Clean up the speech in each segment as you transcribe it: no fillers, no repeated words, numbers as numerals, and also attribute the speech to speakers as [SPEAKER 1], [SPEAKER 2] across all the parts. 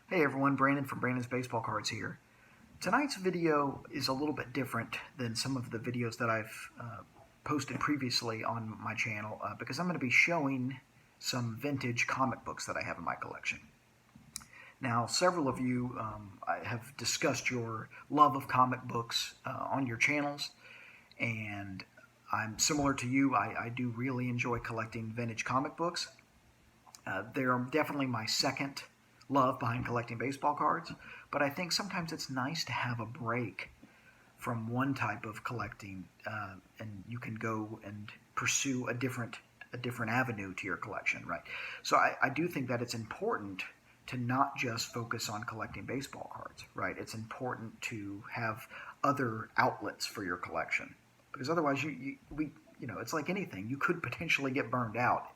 [SPEAKER 1] Hey everyone, Brandon from Brandon's Baseball Cards here. Tonight's video is a little bit different than some of the videos that I've posted previously on my channel because I'm going to be showing some vintage comic books that I have in my collection. Now, several of you have discussed your love of comic books on your channels, and I'm similar to you. I do really enjoy collecting vintage comic books. They're definitely my second love behind collecting baseball cards, but I think sometimes it's nice to have a break from one type of collecting, and you can go and pursue a different avenue to your collection, right? So I do think that it's important to not just focus on collecting baseball cards, right? It's important to have other outlets for your collection, because otherwise it's like anything, you could potentially get burned out.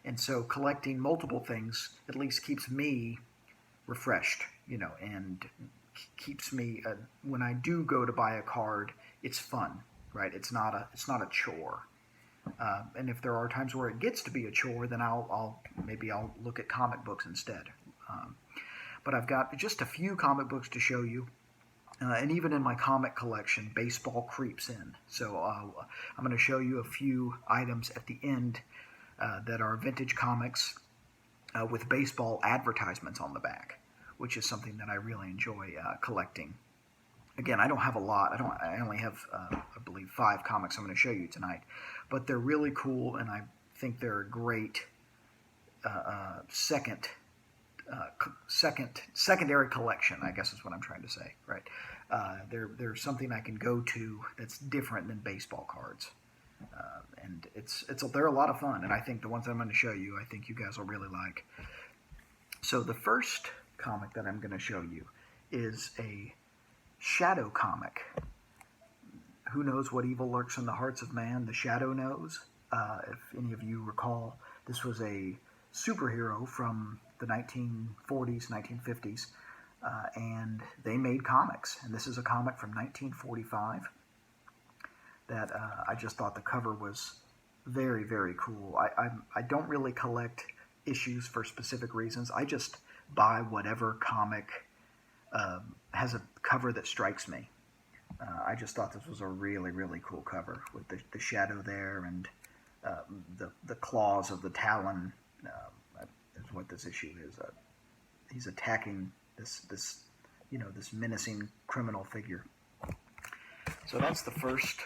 [SPEAKER 1] And so collecting multiple things at least keeps me refreshed, and keeps me, when I do go to buy a card, it's fun, right? It's not a chore. And if there are times where it gets to be a chore, then maybe I'll look at comic books instead. But I've got just a few comic books to show you. And even in my comic collection, baseball creeps in. So I'm going to show you a few items at the end that are vintage comics with baseball advertisements on the back, which is something that I really enjoy collecting. Again, I don't have a lot. I only have, I believe, 5 comics I'm going to show you tonight, but they're really cool, and I think they're a great secondary collection, I guess is what I'm trying to say, right? They're something I can go to that's different than baseball cards. And they're a lot of fun, and I think the ones I'm going to show you, I think you guys will really like. So the first comic that I'm going to show you is a shadow comic. Who knows what evil lurks in the hearts of man? The shadow knows. If any of you recall, this was a superhero from the 1940s, 1950s, and they made comics. And this is a comic from 1945. That I just thought the cover was very, very cool. I don't really collect issues for specific reasons. I just buy whatever comic has a cover that strikes me. I just thought this was a really, really cool cover with the shadow there and the claws of the Talon. Is what this issue is. He's attacking this menacing criminal figure. So that's the first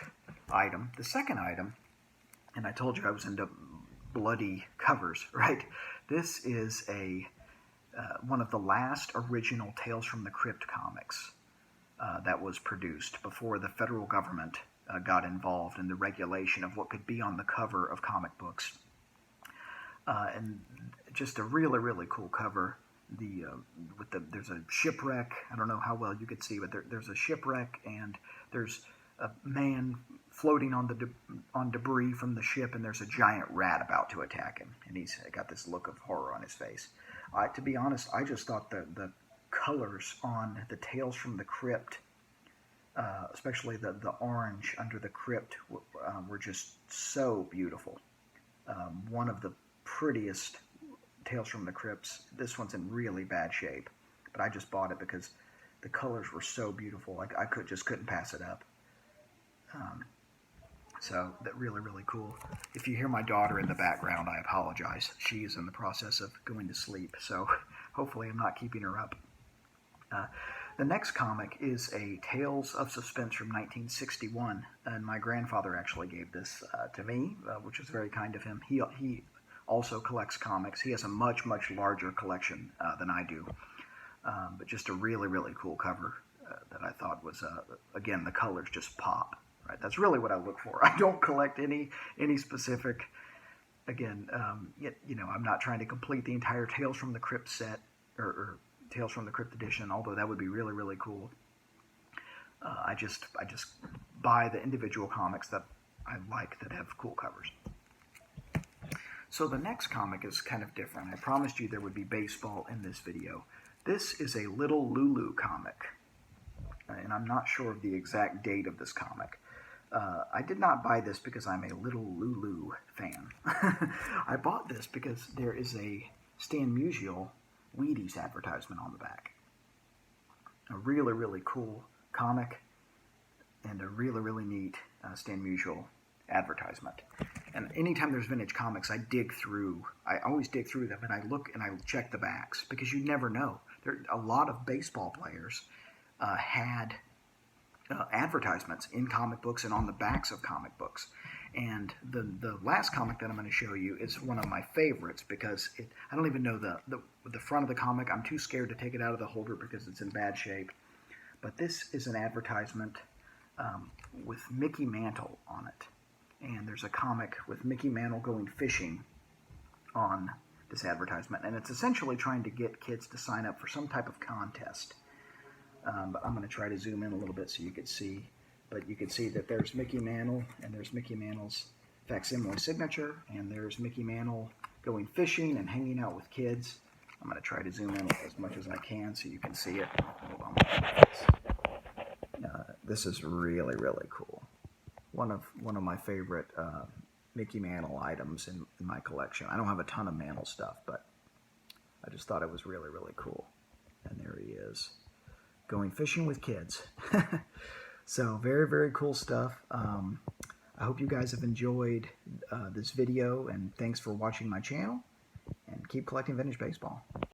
[SPEAKER 1] item. The second item, and I told you I was into bloody covers, right? This is one of the last original Tales from the Crypt comics that was produced before the federal government got involved in the regulation of what could be on the cover of comic books. And just a really, really cool cover. There's a shipwreck. I don't know how well you could see, but there's a shipwreck, and there's a man floating on debris from the ship, and there's a giant rat about to attack him, and he's got this look of horror on his face. To be honest, I just thought the colors on the Tales from the Crypt, especially the orange under the crypt, were just so beautiful. One of the prettiest Tales from the Crypts. This one's in really bad shape, but I just bought it because the colors were so beautiful. I couldn't pass it up. So that really, really cool. If you hear my daughter in the background, I apologize. She is in the process of going to sleep, so hopefully I'm not keeping her up. The next comic is a Tales of Suspense from 1961, and my grandfather actually gave this to me, which was very kind of him. He also collects comics. He has a much, much larger collection than I do, but just a really, really cool cover that I thought was, again, the colors just pop. Right, that's really what I look for. I don't collect any specific. Again, I'm not trying to complete the entire Tales from the Crypt set or Tales from the Crypt edition, although that would be really, really cool. I just buy the individual comics that I like that have cool covers. So the next comic is kind of different. I promised you there would be baseball in this video. This is a Little Lulu comic, and I'm not sure of the exact date of this comic. I did not buy this because I'm a Little Lulu fan. I bought this because there is a Stan Musial Wheaties advertisement on the back. A really, really cool comic and a really, really neat Stan Musial advertisement. And anytime there's vintage comics, I always dig through them, and I look and I check the backs, because you never know. A lot of baseball players had advertisements in comic books and on the backs of comic books. And the last comic that I'm going to show you is one of my favorites, because I don't even know the front of the comic. I'm too scared to take it out of the holder because it's in bad shape. But this is an advertisement with Mickey Mantle on it. And there's a comic with Mickey Mantle going fishing on this advertisement. And it's essentially trying to get kids to sign up for some type of contest. But I'm going to try to zoom in a little bit so you can see. But you can see that there's Mickey Mantle, and there's Mickey Mantle's facsimile signature, and there's Mickey Mantle going fishing and hanging out with kids. I'm going to try to zoom in as much as I can so you can see it. Hold on. This is really, really cool. One of my favorite Mickey Mantle items in my collection. I don't have a ton of Mantle stuff, but I just thought it was really, really cool. And there he is, going fishing with kids. So very, very cool stuff. I hope you guys have enjoyed this video, and thanks for watching my channel, and keep collecting vintage baseball.